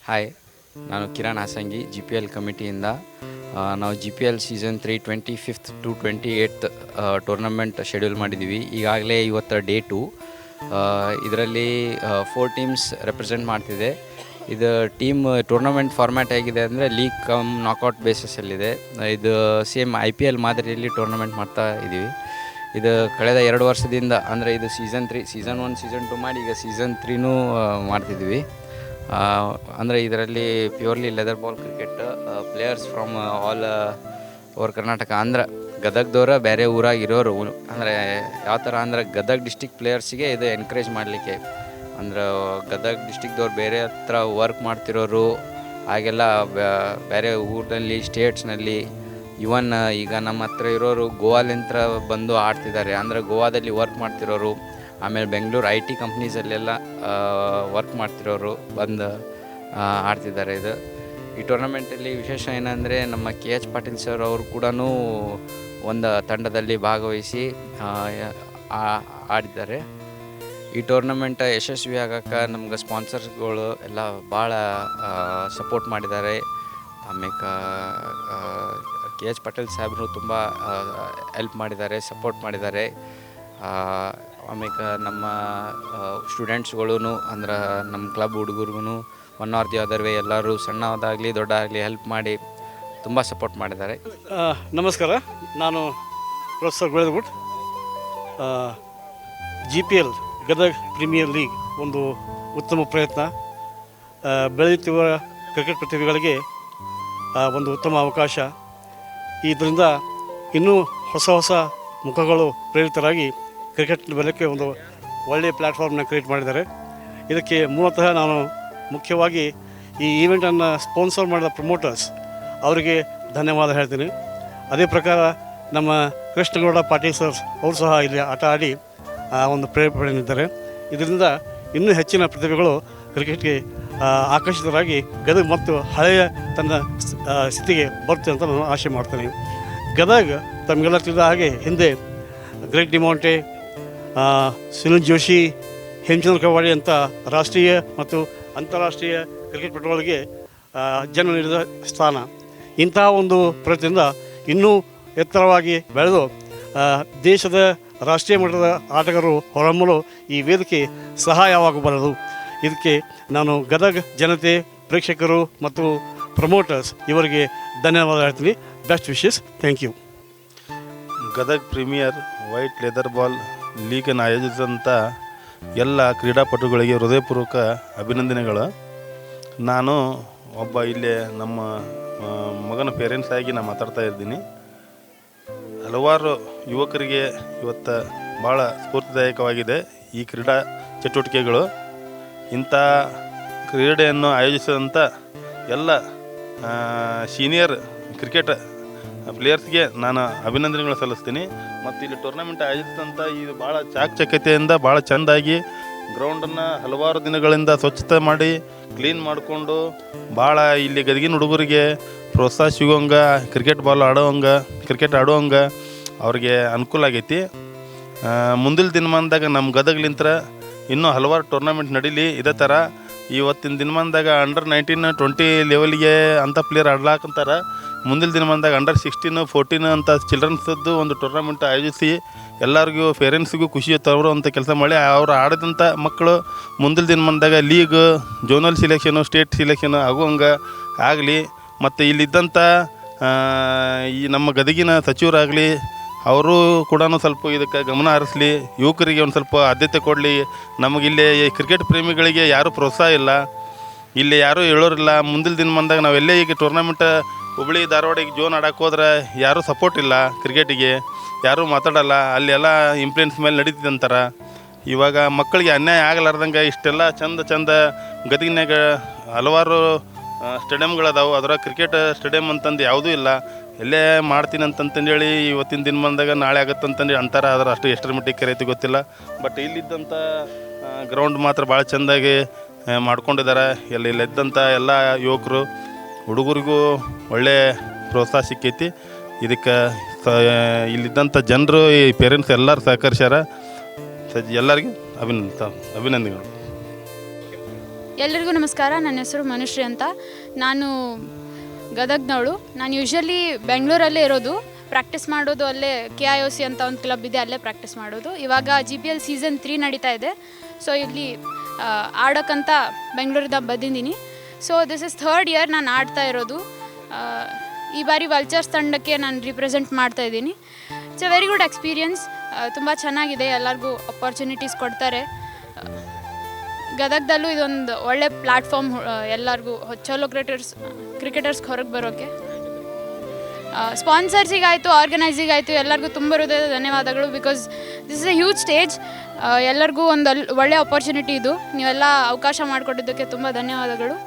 Hi, ನಾನು Kiran ಹಾಸಂಗಿ G P L ಕಮಿಟಿಯಿಂದ. ನಾವು G P L season 3 25th to 28th tournament schedule ಮಾಡಿದ್ದೀವಿ. ಈಗಾಗಲೇ ಇವತ್ತು ಡೇ 2. ಇದರಲ್ಲಿ 4 ಟೀಮ್ಸ್ ರೆಪ್ರೆಸೆಂಟ್ ಮಾಡ್ತಿದೆ. ಇದು ಟೂರ್ನಮೆಂಟ್ ಫಾರ್ಮ್ಯಾಟ್ ಹೇಗಿದೆ ಅಂದರೆ ಲೀಗ್ ಕಮ್ ನಾಕೌಟ್ ಬೇಸಿಸಲ್ಲಿದೆ. ಇದು ಸೇಮ್ IPL ಮಾದರಿಯಲ್ಲಿ ಟೂರ್ನಮೆಂಟ್ ಮಾಡ್ತಾ ಇದ್ದೀವಿ. ಇದು ಕಳೆದ 2 ವರ್ಷದಿಂದ, ಅಂದರೆ ಇದು ಸೀಸನ್ 3, ಸೀಸನ್ 1 ಸೀಸನ್ 2 ಮಾಡಿ ಈಗ ಸೀಸನ್ 3ನೂ ಮಾಡ್ತಿದ್ವಿ. ಅಂದರೆ ಇದರಲ್ಲಿ purely leather ball cricket, players from all over Karnataka. ಅಂದ್ರೆ ಗದಗದವ್ರ ಬೇರೆ ಊರಾಗಿರೋರು, ಅಂದರೆ ಯಾವ ಥರ ಅಂದ್ರೆ ಗದಗ ಡಿಸ್ಟಿಕ್ ಪ್ಲೇಯರ್ಸಿಗೆ ಇದು ಎನ್ಕರೇಜ್ ಮಾಡಲಿಕ್ಕೆ. ಅಂದ್ರೆ ಗದಗ ಡಿಸ್ಟಿಕ್ದವ್ರು ಬೇರೆ ಹತ್ರ ವರ್ಕ್ ಮಾಡ್ತಿರೋರು, ಹಾಗೆಲ್ಲ ಬೇರೆ ಊರಿನಲ್ಲಿ ಸ್ಟೇಟ್ಸ್ನಲ್ಲಿ, ಇವನ್ ಈಗ ನಮ್ಮ ಹತ್ರ ಇರೋರು ಗೋವಾಲಿಂದ ಬಂದು ಆಡ್ತಿದ್ದಾರೆ. ಅಂದರೆ ಗೋವಾದಲ್ಲಿ ವರ್ಕ್ ಮಾಡ್ತಿರೋರು, ಆಮೇಲೆ ಬೆಂಗಳೂರು IT ಕಂಪ್ನೀಸಲ್ಲೆಲ್ಲ ವರ್ಕ್ ಮಾಡ್ತಿರೋರು ಬಂದು ಆಡ್ತಿದ್ದಾರೆ. ಈ ಟೂರ್ನಮೆಂಟಲ್ಲಿ ವಿಶೇಷ ಏನಂದರೆ ನಮ್ಮ KH ಪಾಟೀಲ್ ಸರ್ ಅವರು ಕೂಡ ಒಂದು ತಂಡದಲ್ಲಿ ಭಾಗವಹಿಸಿ ಆಡಿದ್ದಾರೆ. ಈ ಟೂರ್ನಮೆಂಟ್ ಯಶಸ್ವಿ ಆಗೋಕ್ಕೆ ನಮ್ಗೆ ಸ್ಪಾನ್ಸರ್ಸ್ಗಳು ಎಲ್ಲ ಭಾಳ ಸಪೋರ್ಟ್ ಮಾಡಿದ್ದಾರೆ. ಆಮೇಲೆ KH ಪಾಟೀಲ್ ಸಾಹೇಬರು ತುಂಬ ಹೆಲ್ಪ್ ಮಾಡಿದ್ದಾರೆ, ಸಪೋರ್ಟ್ ಮಾಡಿದ್ದಾರೆ. ಆಮೇಲೆ ನಮ್ಮ ಸ್ಟೂಡೆಂಟ್ಸ್ಗಳೂ, ಅಂದ್ರೆ ನಮ್ಮ ಕ್ಲಬ್ ಹುಡುಗರಿಗೂ one or the other way ಎಲ್ಲರೂ ಸಣ್ಣದಾಗಲಿ ದೊಡ್ಡದಾಗಲಿ ಹೆಲ್ಪ್ ಮಾಡಿ ತುಂಬ ಸಪೋರ್ಟ್ ಮಾಡಿದ್ದಾರೆ. ನಮಸ್ಕಾರ, ನಾನು professor Golidagud. GPL Gadag premier league ಒಂದು ಉತ್ತಮ ಪ್ರಯತ್ನ. ಬೆಳೆಯುತ್ತಿರುವ ಕ್ರಿಕೆಟ್ ಪ್ರತಿಭೆಗಳಿಗೆ ಒಂದು ಉತ್ತಮ ಅವಕಾಶ. ಇದರಿಂದ ಇನ್ನೂ ಹೊಸ ಹೊಸ ಮುಖಗಳು ಪ್ರೇರಿತರಾಗಿ ಕ್ರಿಕೆಟ್ ಬೆಳಕ್ಕೆ ಒಂದು ಒಳ್ಳೆಯ ಪ್ಲ್ಯಾಟ್ಫಾರ್ಮ್ನ ಕ್ರಿಯೇಟ್ ಮಾಡಿದ್ದಾರೆ. ಇದಕ್ಕೆ ಮೂಲತಃ ನಾನು ಮುಖ್ಯವಾಗಿ ಈ ಈವೆಂಟನ್ನು ಸ್ಪಾನ್ಸರ್ ಮಾಡಿದ ಪ್ರಮೋಟರ್ಸ್ ಅವರಿಗೆ ಧನ್ಯವಾದ ಹೇಳ್ತೀನಿ. ಅದೇ ಪ್ರಕಾರ ನಮ್ಮ ಕೃಷ್ಣಗೌಡ ಪಾಟೀಲ್ ಸರ್ ಅವರು ಸಹ ಇಲ್ಲಿ ಆಟ ಆಡಿ ಒಂದು ಪ್ರೇರೇಪಣೆಯಿದ್ದಾರೆ. ಇದರಿಂದ ಇನ್ನೂ ಹೆಚ್ಚಿನ ಪ್ರತಿಭೆಗಳು ಕ್ರಿಕೆಟ್ಗೆ ಆಕರ್ಷಿತರಾಗಿ ಗದಗ ಮತ್ತು ಹಳೆಯ ತನ್ನ ಸ್ಥಿತಿಗೆ ಬರುತ್ತೆ ಅಂತ ನಾನು ಆಶೆ ಮಾಡ್ತೀನಿ. ಗದಗ ತಮಗೆಲ್ಲ ತಿಳಿದ ಹಾಗೆ ಹಿಂದೆ ಗ್ರೇಟ್ ಡಿಮೌಂಟೆ, ಸುನಿಲ್ ಜೋಶಿ, ಹೇಮಚಂದ್ರ ಕವಾಡಿ ಅಂತ ರಾಷ್ಟ್ರೀಯ ಮತ್ತು ಅಂತಾರಾಷ್ಟ್ರೀಯ ಕ್ರಿಕೆಟ್ ಪಟುಗಳಿಗೆ ಜನ್ಮ ನೀಡಿದ ಸ್ಥಾನ. ಇಂತಹ ಒಂದು ಪ್ರಯತ್ನದಿಂದ ಇನ್ನೂ ಎತ್ತರವಾಗಿ ಬೆಳೆದು ದೇಶದ ರಾಷ್ಟ್ರೀಯ ಮಟ್ಟದ ಆಟಗಾರರು ಹೊರಹೊಮ್ಮಲು ಈ ವೇದಿಕೆ ಸಹಾಯವಾಗಬಲ್ಲದು. ಇದಕ್ಕೆ ನಾನು ಗದಗ ಜನತೆ, ಪ್ರೇಕ್ಷಕರು ಮತ್ತು ಪ್ರಮೋಟರ್ಸ್ ಇವರಿಗೆ ಧನ್ಯವಾದ ಹೇಳ್ತೀನಿ. Best wishes. Thank you. Gadag premier white leather ball ಲೀಗನ್ನು ಆಯೋಜಿಸಿದಂಥ ಎಲ್ಲ ಕ್ರೀಡಾಪಟುಗಳಿಗೆ ಹೃದಯಪೂರ್ವಕ ಅಭಿನಂದನೆಗಳು. ನಾನು ಒಬ್ಬ ಇಲ್ಲೇ ನಮ್ಮ ಮಗನ ಪೇರೆಂಟ್ಸ್ ಆಗಿ ನಾನು ಮಾತಾಡ್ತಾ ಇದ್ದೀನಿ. ಹಲವಾರು ಯುವಕರಿಗೆ ಇವತ್ತು ಭಾಳ ಸ್ಫೂರ್ತಿದಾಯಕವಾಗಿದೆ ಈ ಕ್ರೀಡಾ ಚಟುವಟಿಕೆಗಳು. ಇಂಥ ಕ್ರೀಡೆಯನ್ನು ಆಯೋಜಿಸಿದಂಥ ಎಲ್ಲ ಸೀನಿಯರ್ ಕ್ರಿಕೆಟ್ ಪ್ಲೇಯರ್ಸ್ಗೆ ನಾನು ಅಭಿನಂದನೆಗಳು ಸಲ್ಲಿಸ್ತೀನಿ. ಮತ್ತು ಇಲ್ಲಿ ಟೂರ್ನಮೆಂಟ್ ಆಯೋಜಿಸಿದಂಥ ಇದು ಭಾಳ ಚಾಕಚಕ್ಯತೆಯಿಂದ ಭಾಳ ಚೆಂದಾಗಿ ಗ್ರೌಂಡನ್ನು ಹಲವಾರು ದಿನಗಳಿಂದ ಸ್ವಚ್ಛತೆ ಮಾಡಿ ಕ್ಲೀನ್ ಮಾಡಿಕೊಂಡು ಭಾಳ ಇಲ್ಲಿ ಗದಗಿನ ಹುಡುಗರಿಗೆ ಪ್ರೋತ್ಸಾಹ ಸಿಗೋಂಗೆ, ಕ್ರಿಕೆಟ್ ಆಡೋಂಗೆ ಅವ್ರಿಗೆ ಅನುಕೂಲ ಆಗೈತಿ. ಮುಂದಿನ ದಿನಮಾನದಾಗ ನಮ್ಮ ಗದಗ್ಲಿಂತ್ರ ಇನ್ನೂ ಹಲವಾರು ಟೂರ್ನಮೆಂಟ್ ನಡೀಲಿ. ಇದೇ ಥರ ಇವತ್ತಿನ ದಿನಮಾನದಾಗ ಅಂಡರ್ 19, 20 ಲೆವೆಲ್ಗೆ ಅಂಥ ಪ್ಲೇಯರ್ ಆಡ್ಲಾಕಂತಾರೆ. ಮುಂದಿನ ದಿನಮಾನದಾಗ ಅಂಡರ್ 16, 14 ಅಂತ ಚಿಲ್ಡ್ರನ್ಸದ್ದು ಒಂದು ಟೂರ್ನಮೆಂಟ್ ಆಯೋಜಿಸಿ ಎಲ್ಲರಿಗೂ ಪೇರೆಂಟ್ಸಿಗೂ ಖುಷಿ ತರುವಂಥ ಕೆಲಸ ಮಾಡಿ ಅವ್ರು ಆಡಿದಂಥ ಮಕ್ಕಳು ಮುಂದಿನ ದಿನಮಾನದಾಗ ಲೀಗ್, ಜೋನಲ್ ಸಿಲೆಕ್ಷನು, ಸ್ಟೇಟ್ ಸಿಲೆಕ್ಷನ್ ಆಗುವಂಗೆ ಆಗಲಿ. ಮತ್ತು ಇಲ್ಲಿದ್ದಂಥ ಈ ನಮ್ಮ ಗದಗಿನ ಸಚಿವರಾಗಲಿ ಅವರು ಕೂಡ ಸ್ವಲ್ಪ ಇದಕ್ಕೆ ಗಮನ ಹರಿಸಲಿ, ಯುವಕರಿಗೆ ಒಂದು ಸ್ವಲ್ಪ ಆದ್ಯತೆ ಕೊಡಲಿ. ನಮಗಿಲ್ಲಿ ಕ್ರಿಕೆಟ್ ಪ್ರೇಮಿಗಳಿಗೆ ಯಾರೂ ಪ್ರೋತ್ಸಾಹ ಇಲ್ಲ, ಇಲ್ಲಿ ಯಾರೂ ಹೇಳೋರಿಲ್ಲ. ಮುಂದಿನ ದಿನಮಾನದಾಗ ನಾವೆಲ್ಲೇ ಈಗ ಟೂರ್ನಮೆಂಟ್ ಹುಬ್ಬಳ್ಳಿ ಧಾರವಾಡಿಗೆ ಜೋನ್ ಆಡಕ್ಕೆ ಹೋದ್ರೆ ಯಾರೂ ಸಪೋರ್ಟ್ ಇಲ್ಲ, ಕ್ರಿಕೆಟಿಗೆ ಯಾರೂ ಮಾತಾಡಲ್ಲ. ಅಲ್ಲೆಲ್ಲ ಇಂಪ್ಲುಯೆನ್ಸ್ ಮೇಲೆ ನಡೀತಿದೆ ಅಂತಾರೆ. ಇವಾಗ ಮಕ್ಕಳಿಗೆ ಅನ್ಯಾಯ ಆಗಲಾರ್ದಂಗೆ ಇಷ್ಟೆಲ್ಲ ಚಂದ ಗದಗಿನಾಗ ಹಲವಾರು ಸ್ಟೇಡಿಯಮ್ಗಳದಾವೆ. ಅದರ ಕ್ರಿಕೆಟ್ ಸ್ಟೇಡಿಯಮ್ ಅಂತಂದು ಯಾವುದೂ ಇಲ್ಲ. ಎಲ್ಲೇ ಮಾಡ್ತೀನಿ ಅಂತಂತಂದೇಳಿ ಇವತ್ತಿನ ದಿನಮಾನದಾಗ ನಾಳೆ ಆಗುತ್ತಂತಂದು ಅಂತಾರೆ. ಆದರೆ ಅಷ್ಟು ಎಷ್ಟರ ಮಟ್ಟಿಗೆ ಕರೆಯುತ್ತೆ ಗೊತ್ತಿಲ್ಲ. ಬಟ್ ಇಲ್ಲಿದ್ದಂಥ ಗ್ರೌಂಡ್ ಮಾತ್ರ ಭಾಳ ಚೆಂದಾಗಿ ಮಾಡ್ಕೊಂಡಿದ್ದಾರೆ. ಇಲ್ಲಿದ್ದಂಥ ಎಲ್ಲ ಯುವಕರು ಹುಡುಗರಿಗೂ ಒಳ್ಳೆ ಪ್ರೋತ್ಸಾಹ ಸಿಕ್ಕೈತಿ. ಇದಕ್ಕೆ ಇಲ್ಲಿದ್ದಂಥ ಜನರು, ಈ ಪೇರೆಂಟ್ಸ್ ಎಲ್ಲರೂ ಸಹಕರಿಸ್ಯಾರ. ಎಲ್ಲರಿಗೂ ಅಭಿನಂದನೆಗಳು. ಎಲ್ಲರಿಗೂ ನಮಸ್ಕಾರ. ನನ್ನ ಹೆಸರು ಮನುಶ್ರೀ ಅಂತ. ನಾನು ಗದಗ್ನವಳು. ನಾನು ಯೂಶ್ವಲಿ ಬೆಂಗಳೂರಲ್ಲೇ ಇರೋದು, ಪ್ರಾಕ್ಟೀಸ್ ಮಾಡೋದು ಅಲ್ಲೇ KIOC ಅಂತ ಒಂದು ಕ್ಲಬ್ ಇದೆ, ಅಲ್ಲೇ ಪ್ರಾಕ್ಟೀಸ್ ಮಾಡೋದು. ಇವಾಗ GPL ಸೀಸನ್ 3 ನಡೀತಾ ಇದೆ. ಸೊ ಇಲ್ಲಿ ಆಡೋಕ್ಕಂತ ಬೆಂಗಳೂರಿಂದ ಬಂದಿದ್ದೀನಿ. So this is 3rd year ನಾನು ಆಡ್ತಾ ಇರೋದು. ಈ ಬಾರಿ ವಲ್ಚರ್ಸ್ ತಂಡಕ್ಕೆ ನಾನು ರಿಪ್ರೆಸೆಂಟ್ ಮಾಡ್ತಾ ಇದ್ದೀನಿ. It's A very good experience. ತುಂಬ ಚೆನ್ನಾಗಿದೆ, ಎಲ್ಲರಿಗೂ ಅಪಾರ್ಚುನಿಟೀಸ್ ಕೊಡ್ತಾರೆ. ಗದಗದಲ್ಲೂ ಇದೊಂದು ಒಳ್ಳೆ ಪ್ಲ್ಯಾಟ್ಫಾರ್ಮ್ ಎಲ್ಲರಿಗೂ ಚಲೋ ಕ್ರಿಕೆಟರ್ಸ್ಗೆ ಹೊರಗೆ ಬರೋಕ್ಕೆ. ಸ್ಪಾನ್ಸರ್ಸಿಗಾಯಿತು, ಆರ್ಗನೈಸಿಗಾಯಿತು, ಎಲ್ಲರಿಗೂ ತುಂಬ ಹೃದಯದ ಧನ್ಯವಾದಗಳು. Because this is A huge stage. ಎಲ್ಲರಿಗೂ ಒಂದು ಒಳ್ಳೆ ಅಪಾರ್ಚುನಿಟಿ ಇದು. ನೀವೆಲ್ಲ ಅವಕಾಶ ಮಾಡಿಕೊಟ್ಟಿದ್ದಕ್ಕೆ ತುಂಬ ಧನ್ಯವಾದಗಳು.